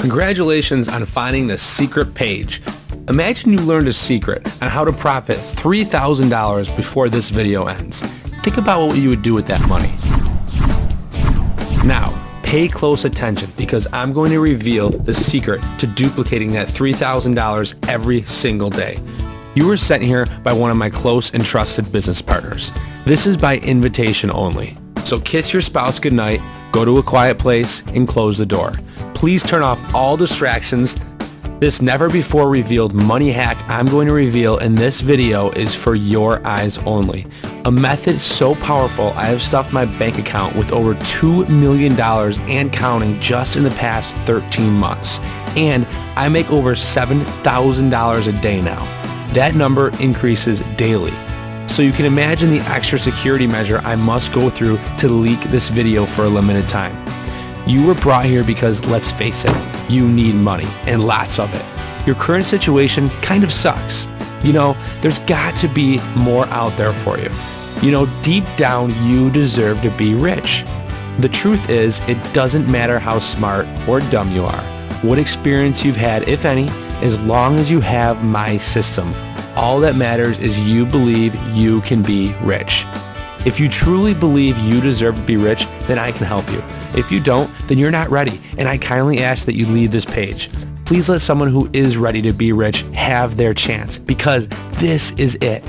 Congratulations on finding the secret page. Imagine you learned a secret on how to profit $3,000 before this video ends. Think about what you would do with that money. Now, pay close attention because I'm going to reveal the secret to duplicating that $3,000 every single day. You were sent here by one of my close and trusted business partners. This is by invitation only. So kiss your spouse goodnight, go to a quiet place, and close the door. Please turn off all distractions. This never before revealed money hack I'm going to reveal in this video is for your eyes only. A method so powerful I have stuffed my bank account with over $2 million and counting just in the past 13 months. And I make over $7,000 a day now. That number increases daily. So you can imagine the extra security measure I must go through to leak this video for a limited time. You were brought here because, let's face it, you need money, and lots of it. Your current situation kind of sucks. You know, there's got to be more out there for you. You know, deep down, you deserve to be rich. The truth is, it doesn't matter how smart or dumb you are, what experience you've had, if any, as long as you have my system. All that matters is you believe you can be rich. If you truly believe you deserve to be rich, then I can help you. If you don't, then you're not ready, and I kindly ask that you leave this page. Please let someone who is ready to be rich have their chance, because this is it.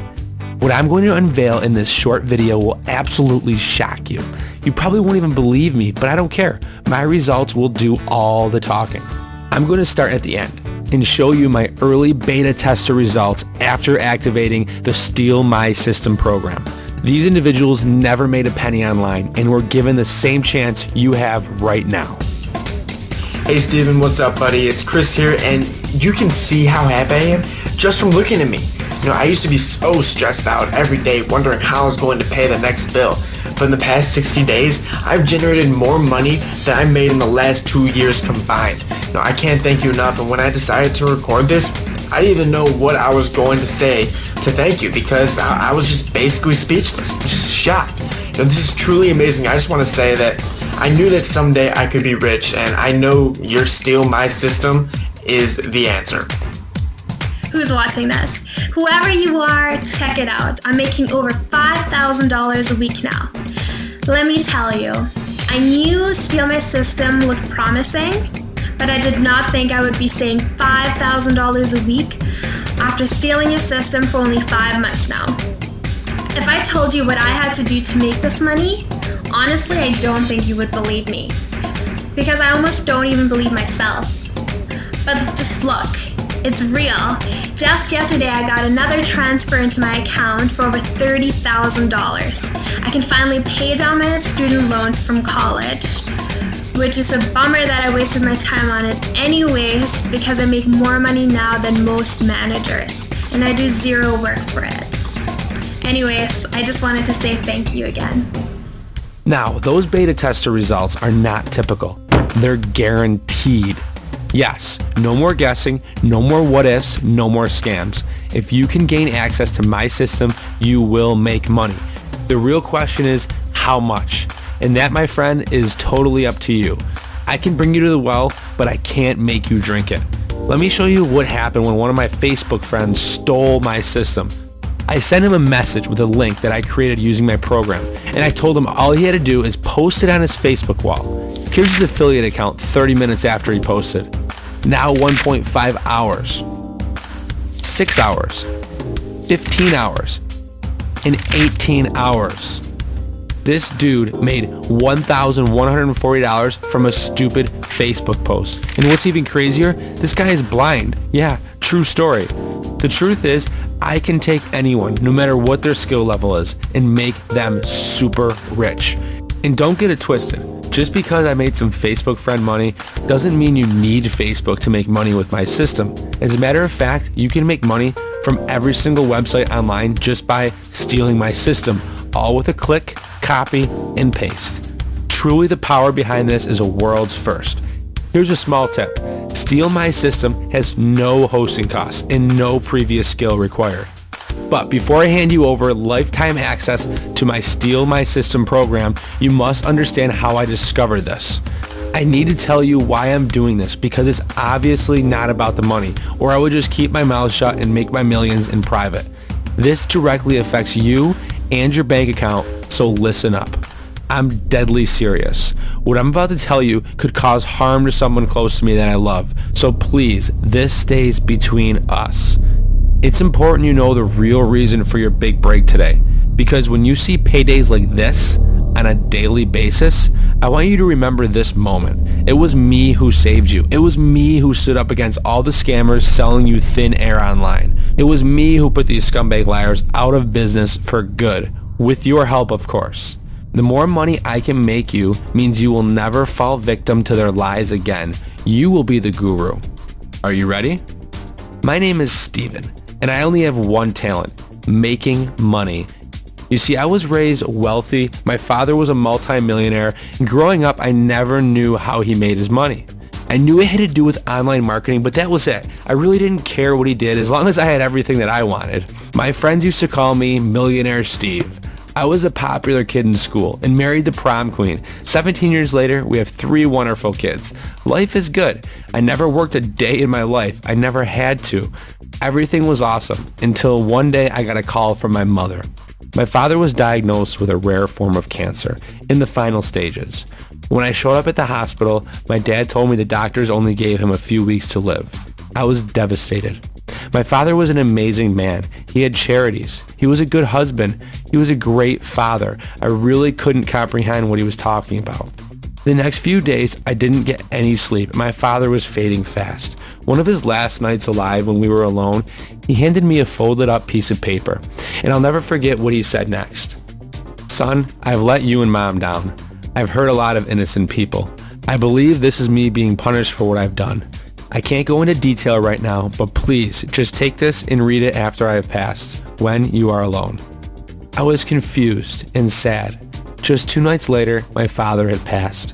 What I'm going to unveil in this short video will absolutely shock you. You probably won't even believe me, but I don't care. My results will do all the talking. I'm going to start at the end and show you my early beta tester results after activating the Steal My System program. These individuals never made a penny online and were given the same chance you have right now. Hey Steven, what's up buddy? It's Chris here, and you can see how happy I am just from looking at me. You know, I used to be so stressed out every day wondering how I was going to pay the next bill. But in the past 60 days, I've generated more money than I made in the last 2 years combined. You know, I can't thank you enough, and when I decided to record this, I didn't even know what I was going to say to thank you because I was just basically speechless, just shocked. You know, this is truly amazing. I just want to say that I knew that someday I could be rich, and I know your Steal My System is the answer. Who's watching this? Whoever you are, check it out. I'm making over $5,000 a week now. Let me tell you, I knew Steal My System looked promising, but I did not think I would be saying $5,000 a week after stealing your system for only 5 months now. If I told you what I had to do to make this money, honestly, I don't think you would believe me, because I almost don't even believe myself. But just look, it's real. Just yesterday, I got another transfer into my account for over $30,000. I can finally pay down my student loans from college, which is a bummer that I wasted my time on it anyways, because I make more money now than most managers, and I do zero work for it. Anyways, I just wanted to say thank you again. Now, those beta tester results are not typical. They're guaranteed. Yes, no more guessing, no more what ifs, no more scams. If you can gain access to my system, you will make money. The real question is, how much? And that, my friend, is totally up to you. I can bring you to the well, but I can't make you drink it. Let me show you what happened when one of my Facebook friends stole my system. I sent him a message with a link that I created using my program, and I told him all he had to do is post it on his Facebook wall. Here's his affiliate account 30 minutes after he posted. Now 1.5 hours, 6 hours, 15 hours, and 18 hours. This dude made $1,140 from a stupid Facebook post. And what's even crazier, this guy is blind. Yeah, true story. The truth is, I can take anyone, no matter what their skill level is, and make them super rich. And don't get it twisted. Just because I made some Facebook friend money doesn't mean you need Facebook to make money with my system. As a matter of fact, you can make money from every single website online just by stealing my system, all with a click, copy, and paste. Truly, the power behind this is a world's first. Here's a small tip. Steal My System has no hosting costs and no previous skill required. But before I hand you over lifetime access to my Steal My System program, you must understand how I discovered this. I need to tell you why I'm doing this because it's obviously not about the money, or I would just keep my mouth shut and make my millions in private. This directly affects you and your bank account, so listen up. I'm deadly serious. What I'm about to tell you could cause harm to someone close to me that I love, so please, this stays between us. It's important you know the real reason for your big break today, because when you see paydays like this on a daily basis, I want you to remember this moment. It was me who saved you. It was me who stood up against all the scammers selling you thin air online. It was me who put these scumbag liars out of business for good, with your help, of course. The more money I can make you means you will never fall victim to their lies again. You will be the guru. Are you ready? My name is Steven, and I only have one talent: making money. You see, I was raised wealthy. My father was a multi-millionaire, and growing up, I never knew how he made his money. I knew it had to do with online marketing, but that was it. I really didn't care what he did as long as I had everything that I wanted. My friends used to call me Millionaire Steve. I was a popular kid in school and married the prom queen. 17 years later, we have 3 wonderful kids. Life is good. I never worked a day in my life. I never had to. Everything was awesome until one day I got a call from my mother. My father was diagnosed with a rare form of cancer in the final stages. When I showed up at the hospital, my dad told me the doctors only gave him a few weeks to live. I was devastated. My father was an amazing man. He had charities. He was a good husband. He was a great father. I really couldn't comprehend what he was talking about. The next few days, I didn't get any sleep. My father was fading fast. One of his last nights alive when we were alone, he handed me a folded up piece of paper, and I'll never forget what he said next. Son, I've let you and Mom down. I've hurt a lot of innocent people. I believe this is me being punished for what I've done. I can't go into detail right now, but please just take this and read it after I have passed, when you are alone. I was confused and sad. Just 2 nights later, my father had passed.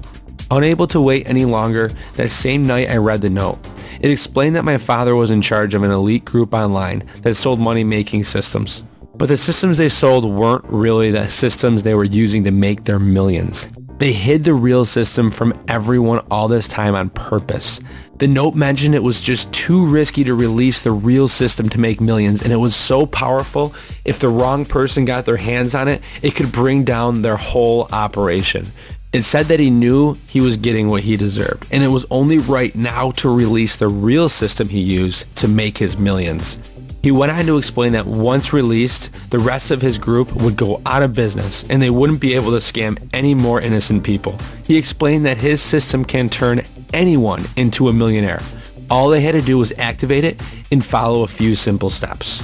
Unable to wait any longer, that same night I read the note. It explained that my father was in charge of an elite group online that sold money-making systems. But the systems they sold weren't really the systems they were using to make their millions. They hid the real system from everyone all this time on purpose. The note mentioned it was just too risky to release the real system to make millions, and it was so powerful, if the wrong person got their hands on it, it could bring down their whole operation. It said that he knew he was getting what he deserved, and it was only right now to release the real system he used to make his millions. He went on to explain that once released, the rest of his group would go out of business and they wouldn't be able to scam any more innocent people. He explained that his system can turn anyone into a millionaire. All they had to do was activate it and follow a few simple steps.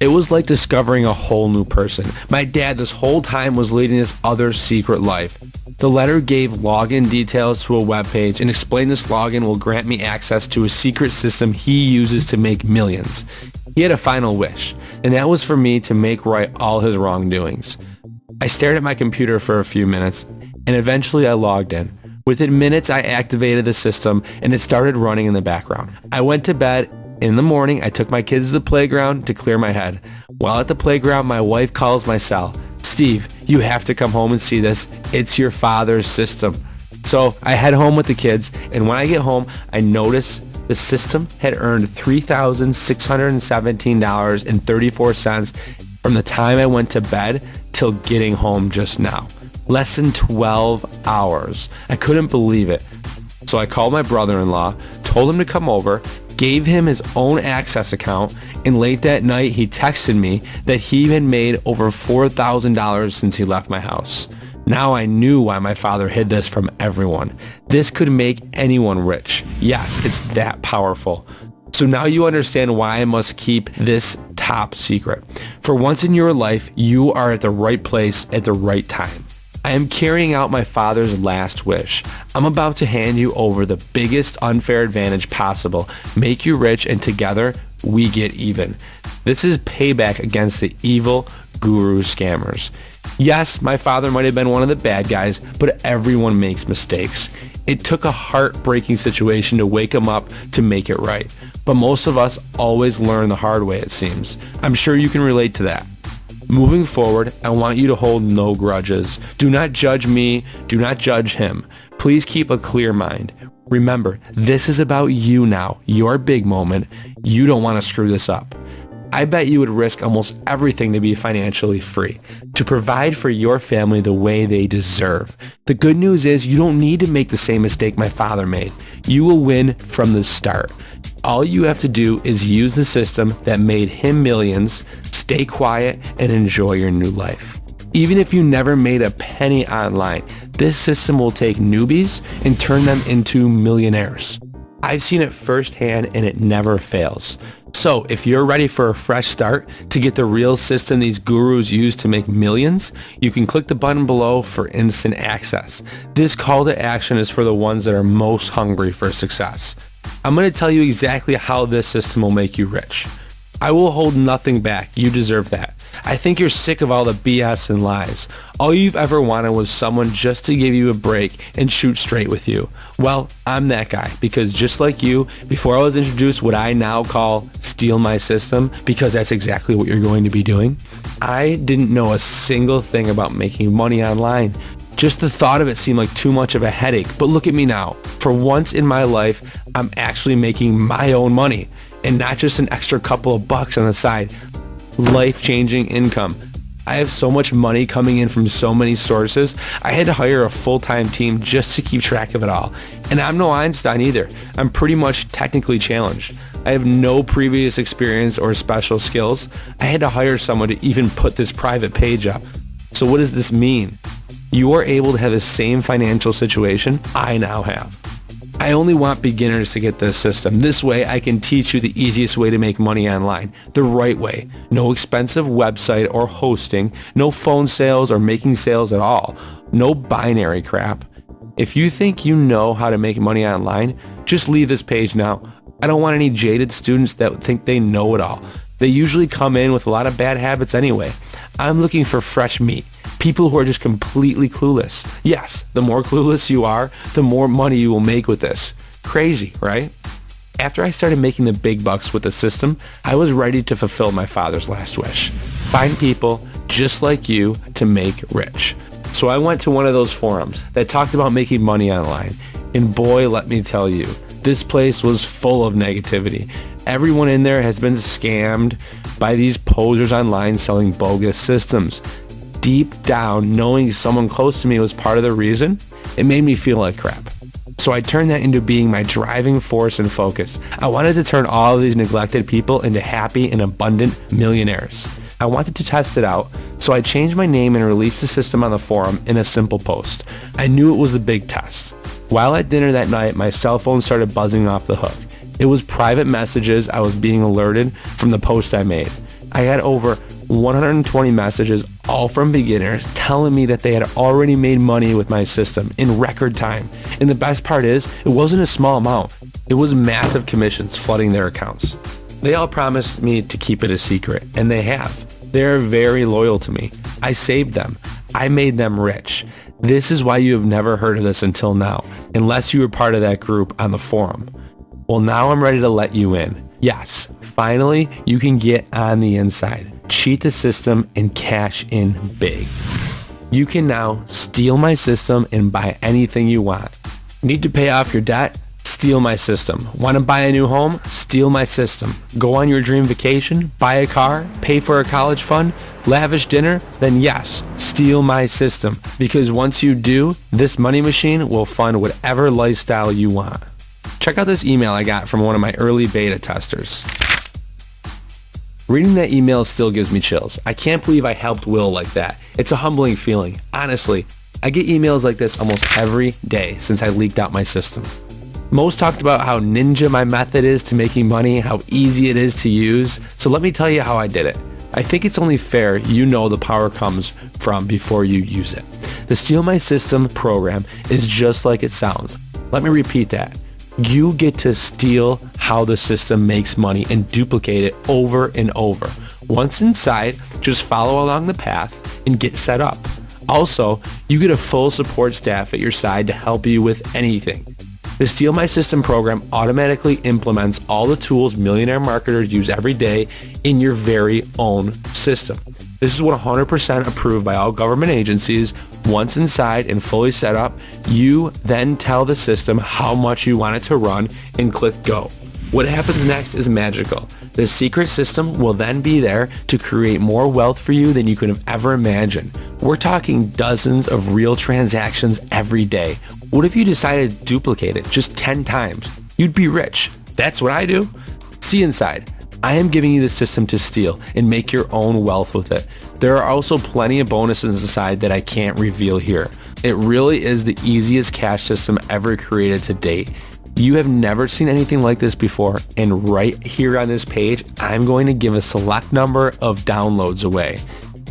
It was like discovering a whole new person. My dad this whole time was leading this other secret life. The letter gave login details to a webpage and explained this login will grant me access to a secret system he uses to make millions. He had a final wish, and that was for me to make right all his wrongdoings. I stared at my computer for a few minutes, and eventually I logged in. Within minutes, I activated the system, and it started running in the background. I went to bed. In the morning, I took my kids to the playground to clear my head. While at the playground, my wife calls my cell. Steve, you have to come home and see this. It's your father's system. So I head home with the kids, and when I get home, I notice the system had earned $3,617.34 from the time I went to bed till getting home just now. Less than 12 hours. I couldn't believe it. So I called my brother-in-law, told him to come over, gave him his own access account, and late that night he texted me that he had made over $4,000 since he left my house. Now I knew why my father hid this from everyone. This could make anyone rich. Yes, it's that powerful. So now you understand why I must keep this top secret. For once in your life, you are at the right place at the right time. I am carrying out my father's last wish. I'm about to hand you over the biggest unfair advantage possible, make you rich, and together we get even. This is payback against the evil guru scammers. Yes, my father might have been one of the bad guys, but everyone makes mistakes. It took a heartbreaking situation to wake him up to make it right. But most of us always learn the hard way, it seems. I'm sure you can relate to that. Moving forward, I want you to hold no grudges. Do not judge me. Do not judge him. Please keep a clear mind. Remember, this is about you now, your big moment. You don't want to screw this up. I bet you would risk almost everything to be financially free, to provide for your family the way they deserve. The good news is you don't need to make the same mistake my father made. You will win from the start. All you have to do is use the system that made him millions, stay quiet, and enjoy your new life. Even if you never made a penny online, this system will take newbies and turn them into millionaires. I've seen it firsthand and it never fails. So if you're ready for a fresh start to get the real system these gurus use to make millions, you can click the button below for instant access. This call to action is for the ones that are most hungry for success. I'm going to tell you exactly how this system will make you rich. I will hold nothing back. You deserve that. I think you're sick of all the BS and lies. All you've ever wanted was someone just to give you a break and shoot straight with you. Well, I'm that guy because just like you, before I was introduced what I now call steal my system, because that's exactly what you're going to be doing, I didn't know a single thing about making money online. Just the thought of it seemed like too much of a headache. But look at me now. For once in my life, I'm actually making my own money and not just an extra couple of bucks on the side. Life-changing income. I have so much money coming in from so many sources, I had to hire a full-time team just to keep track of it all. And I'm no Einstein either. I'm pretty much technically challenged. I have no previous experience or special skills. I had to hire someone to even put this private page up. So what does this mean? You are able to have the same financial situation I now have. I only want beginners to get this system. This way I can teach you the easiest way to make money online, the right way. No expensive website or hosting, no phone sales or making sales at all, no binary crap. If you think you know how to make money online, just leave this page now. I don't want any jaded students that think they know it all. They usually come in with a lot of bad habits anyway. I'm looking for fresh meat. People who are just completely clueless. Yes, the more clueless you are, the more money you will make with this. Crazy, right? After I started making the big bucks with the system, I was ready to fulfill my father's last wish. Find people just like you to make rich. So I went to one of those forums that talked about making money online. And boy, let me tell you, this place was full of negativity. Everyone in there has been scammed by these posers online selling bogus systems. Deep down, knowing someone close to me was part of the reason, it made me feel like crap. So I turned that into being my driving force and focus. I wanted to turn all of these neglected people into happy and abundant millionaires. I wanted to test it out, so I changed my name and released the system on the forum in a simple post. I knew it was a big test. While at dinner that night, my cell phone started buzzing off the hook. It was private messages I was being alerted from the post I made. I had over 120 messages, all from beginners, telling me that they had already made money with my system in record time. And the best part is, it wasn't a small amount. It was massive commissions flooding their accounts. They all promised me to keep it a secret, and they have. They're very loyal to me. I saved them. I made them rich. This is why you have never heard of this until now, unless you were part of that group on the forum. Well, now I'm ready to let you in. Yes, finally, you can get on the inside, cheat the system, and cash in big. You can now steal my system and buy anything you want. Need to pay off your debt? Steal my system. Want to buy a new home? Steal my system. Go on your dream vacation? Buy a car? Pay for a college fund? Lavish dinner? Then yes, steal my system. Because once you do, this money machine will fund whatever lifestyle you want. Check out this email I got from one of my early beta testers. Reading that email still gives me chills. I can't believe I helped Will like that. It's a humbling feeling. Honestly, I get emails like this almost every day since I leaked out my system. Most talked about how ninja my method is to making money, how easy it is to use. So let me tell you how I did it. I think it's only fair you know the power comes from before you use it. The Steal My System program is just like it sounds. Let me repeat that. You get to steal how the system makes money and duplicate it over and over. Once inside, just follow along the path and get set up. Also, you get a full support staff at your side to help you with anything. The Steal My System program automatically implements all the tools millionaire marketers use every day in your very own system. This is 100% approved by all government agencies. Once inside and fully set up, you then tell the system how much you want it to run and click go. What happens next is magical. The secret system will then be there to create more wealth for you than you could have ever imagined. We're talking dozens of real transactions every day. What if you decided to duplicate it just 10 times? You'd be rich. That's what I do. See inside. I am giving you the system to steal and make your own wealth with it. There are also plenty of bonuses inside that I can't reveal here. It really is the easiest cash system ever created to date. You have never seen anything like this before, and right here on this page, I'm going to give a select number of downloads away.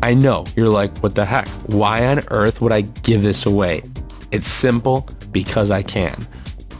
I know, you're like, what the heck? Why on earth would I give this away? It's simple, because I can.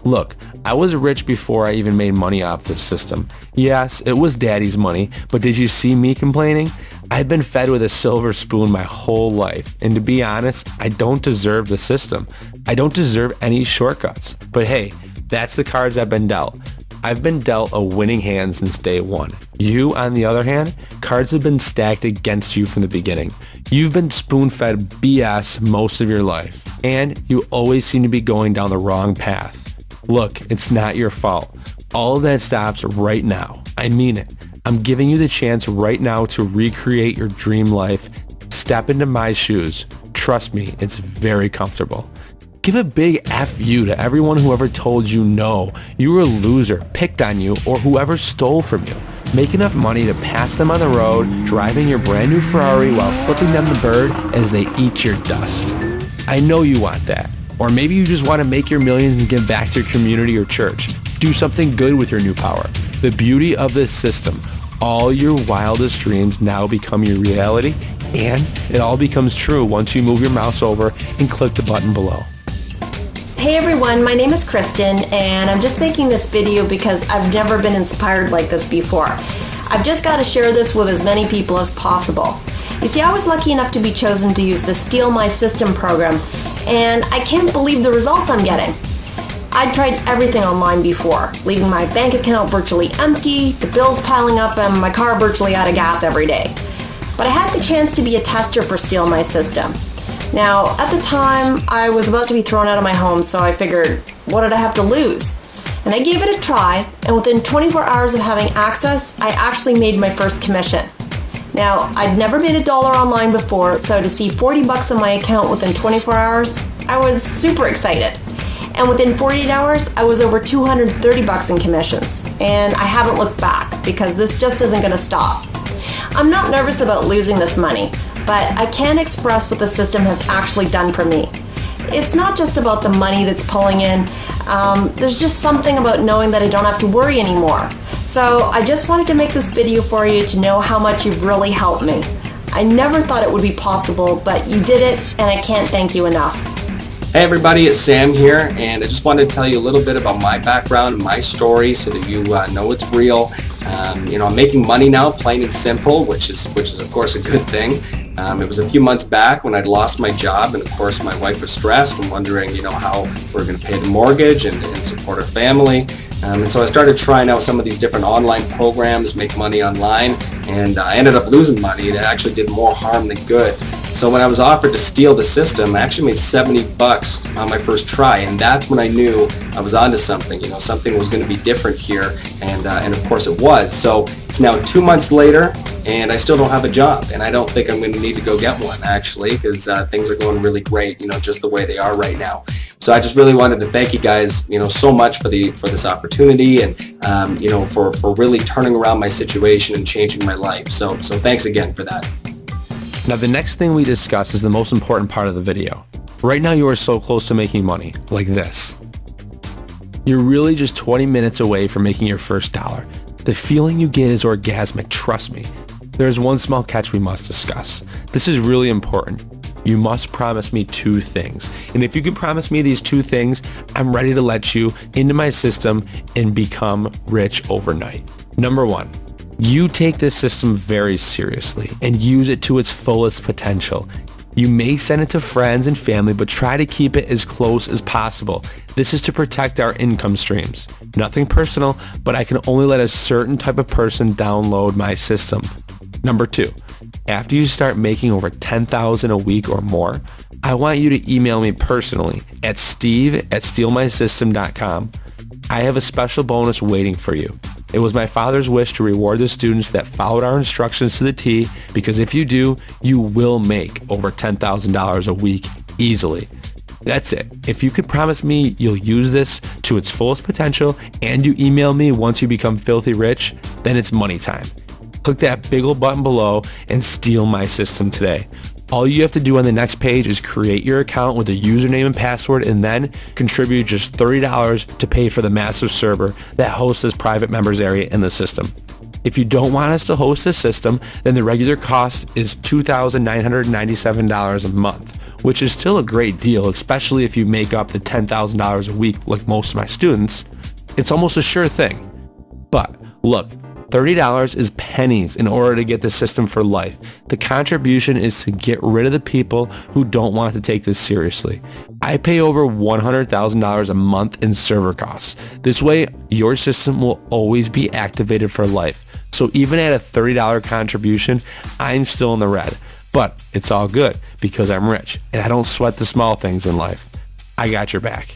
Look, I was rich before I even made money off this system. Yes, it was daddy's money, but did you see me complaining? I've been fed with a silver spoon my whole life, and to be honest, I don't deserve the system. I don't deserve any shortcuts. But hey, that's the cards I've been dealt. I've been dealt a winning hand since day one. You, on the other hand, cards have been stacked against you from the beginning. You've been spoon-fed BS most of your life, and you always seem to be going down the wrong path. Look, it's not your fault. All of that stops right now. I mean it. I'm giving you the chance right now to recreate your dream life. Step into my shoes. Trust me, it's very comfortable. Give a big F you to everyone who ever told you no, you were a loser, picked on you, or whoever stole from you. Make enough money to pass them on the road, driving your brand new Ferrari while flipping them the bird as they eat your dust. I know you want that. Or maybe you just want to make your millions and give back to your community or church. Do something good with your new power. The beauty of this system, all your wildest dreams now become your reality, and it all becomes true once you move your mouse over and click the button below. Hey everyone, my name is Kristen, and I'm just making this video because I've never been inspired like this before. I've just got to share this with as many people as possible. You see, I was lucky enough to be chosen to use the Steal My System program, and I can't believe the results I'm getting. I'd tried everything online before, leaving my bank account virtually empty, the bills piling up, and my car virtually out of gas every day. But I had the chance to be a tester for Steal My System. Now, at the time, I was about to be thrown out of my home, so I figured, what did I have to lose? And I gave it a try, and within 24 hours of having access, I actually made my first commission. Now, I'd never made $1 online before, so to see $40 in my account within 24 hours, I was super excited. And within 48 hours, I was over $230 in commissions. And I haven't looked back, because this just isn't going to stop. I'm not nervous about losing this money, but I can't express what the system has actually done for me. It's not just about the money that's pulling in. There's just something about knowing that I don't have to worry anymore. So I just wanted to make this video for you to know how much you've really helped me. I never thought it would be possible, but you did it, and I can't thank you enough. Hey everybody, it's Sam here, and I just wanted to tell you a little bit about my background and my story so that you know it's real. I'm making money now, plain and simple, which is of course a good thing. It was a few months back when I'd lost my job, and of course my wife was stressed and wondering, how we're going to pay the mortgage and support our family. And so I started trying out some of these different online programs, make money online, and I ended up losing money. It actually did more harm than good. So when I was offered to steal the system, I actually made $70 on my first try, and that's when I knew I was onto something. Something was going to be different here, and of course it was. So it's now 2 months later, and I still don't have a job, and I don't think I'm going to need to go get one actually, because things are going really great, just the way they are right now. So I just really wanted to thank you guys, so much for this opportunity, and for really turning around my situation and changing my life. So thanks again for that. Now the next thing we discuss is the most important part of the video. Right now you are so close to making money, like this. You're really just 20 minutes away from making your first dollar. The feeling you get is orgasmic, trust me. There's one small catch we must discuss. This is really important. You must promise me 2 things. And if you can promise me these 2 things, I'm ready to let you into my system and become rich overnight. Number 1. You take this system very seriously and use it to its fullest potential. You may send it to friends and family, but try to keep it as close as possible. This is to protect our income streams. Nothing personal, but I can only let a certain type of person download my system. Number 2, after you start making over $10,000 a week or more, I want you to email me personally at steve@stealmysystem.com. I have a special bonus waiting for you. It was my father's wish to reward the students that followed our instructions to the T, because if you do, you will make over $10,000 a week easily. That's it. If you could promise me you'll use this to its fullest potential and you email me once you become filthy rich, then it's money time. Click that big old button below and steal my system today. All you have to do on the next page is create your account with a username and password and then contribute just $30 to pay for the massive server that hosts this private members area in the system. If you don't want us to host this system, then the regular cost is $2,997 a month, which is still a great deal, especially if you make up the $10,000 a week like most of my students. It's almost a sure thing. But look, $30 is pennies in order to get the system for life. The contribution is to get rid of the people who don't want to take this seriously. I pay over $100,000 a month in server costs. This way, your system will always be activated for life. So even at a $30 contribution, I'm still in the red. But it's all good because I'm rich and I don't sweat the small things in life. I got your back.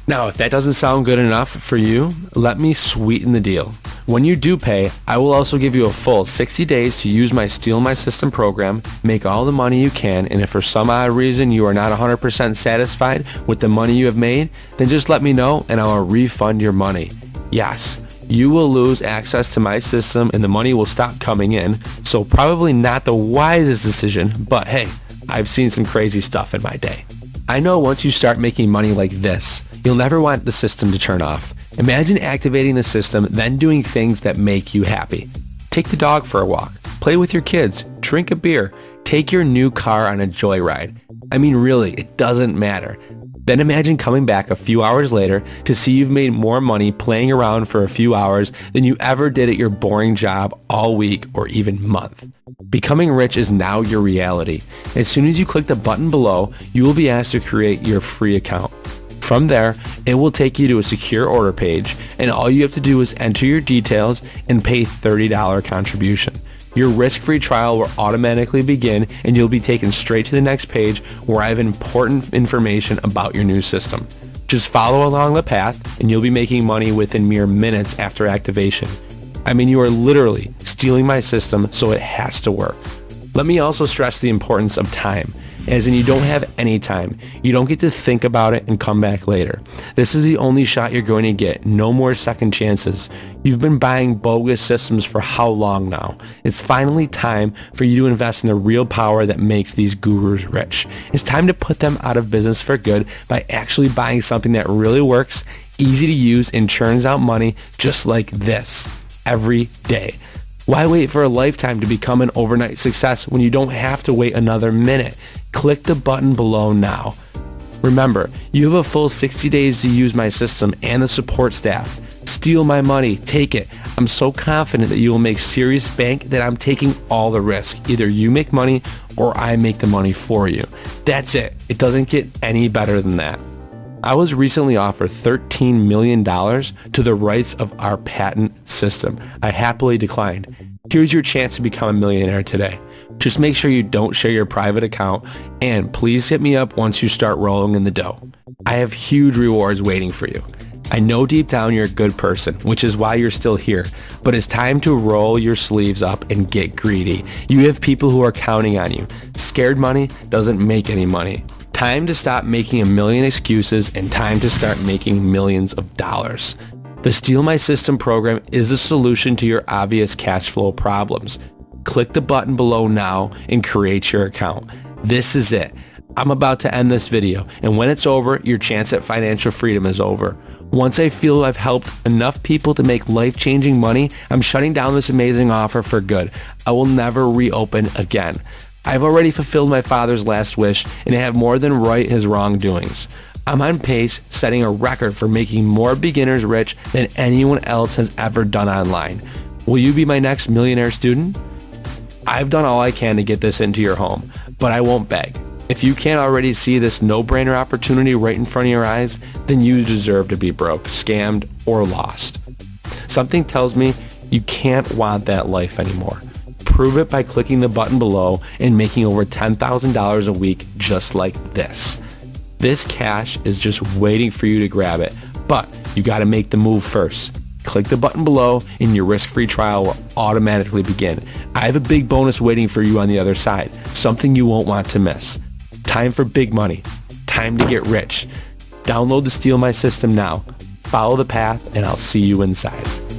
Now, if that doesn't sound good enough for you, let me sweeten the deal. When you do pay, I will also give you a full 60 days to use my Steal My System program, make all the money you can, and if for some odd reason you are not 100% satisfied with the money you have made, then just let me know and I will refund your money. Yes, you will lose access to my system and the money will stop coming in, so probably not the wisest decision, but hey, I've seen some crazy stuff in my day. I know once you start making money like this, you'll never want the system to turn off. Imagine activating the system, then doing things that make you happy. Take the dog for a walk, play with your kids, drink a beer, take your new car on a joyride. I mean, really, it doesn't matter. Then imagine coming back a few hours later to see you've made more money playing around for a few hours than you ever did at your boring job all week or even month. Becoming rich is now your reality. As soon as you click the button below, you will be asked to create your free account. From there, it will take you to a secure order page, and all you have to do is enter your details and pay $30 contribution. Your risk-free trial will automatically begin, and you'll be taken straight to the next page where I have important information about your new system. Just follow along the path, and you'll be making money within mere minutes after activation. I mean, you are literally stealing my system, so it has to work. Let me also stress the importance of time. As in, you don't have any time. You don't get to think about it and come back later. This is the only shot you're going to get. No more second chances. You've been buying bogus systems for how long now? It's finally time for you to invest in the real power that makes these gurus rich. It's time to put them out of business for good by actually buying something that really works, easy to use, and churns out money just like this every day. Why wait for a lifetime to become an overnight success when you don't have to wait another minute? Click the button below now. Remember, you have a full 60 days to use my system and the support staff. Steal my money, take it. I'm so confident that you will make serious bank that I'm taking all the risk. Either you make money or I make the money for you. That's it. It doesn't get any better than that. I was recently offered $13 million to the rights of our patent system. I happily declined. Here's your chance to become a millionaire today. Just make sure you don't share your private account, and please hit me up once you start rolling in the dough. I have huge rewards waiting for you. I know deep down you're a good person, which is why you're still here, but it's time to roll your sleeves up and get greedy. You have people who are counting on you. Scared money doesn't make any money. Time to stop making a million excuses and time to start making millions of dollars. The Steal My System program is the solution to your obvious cash flow problems. Click the button below now and create your account. This is it. I'm about to end this video, and when it's over, your chance at financial freedom is over. Once I feel I've helped enough people to make life-changing money, I'm shutting down this amazing offer for good. I will never reopen again. I've already fulfilled my father's last wish, and I have more than right his wrongdoings. I'm on pace, setting a record for making more beginners rich than anyone else has ever done online. Will you be my next millionaire student? I've done all I can to get this into your home, but I won't beg. If you can't already see this no-brainer opportunity right in front of your eyes, then you deserve to be broke, scammed, or lost. Something tells me you can't want that life anymore. Prove it by clicking the button below and making over $10,000 a week just like this. This cash is just waiting for you to grab it, but you got to make the move first. Click the button below and your risk-free trial will automatically begin. I have a big bonus waiting for you on the other side, something you won't want to miss. Time for big money. Time to get rich. Download the Steal My System now. Follow the path and I'll see you inside.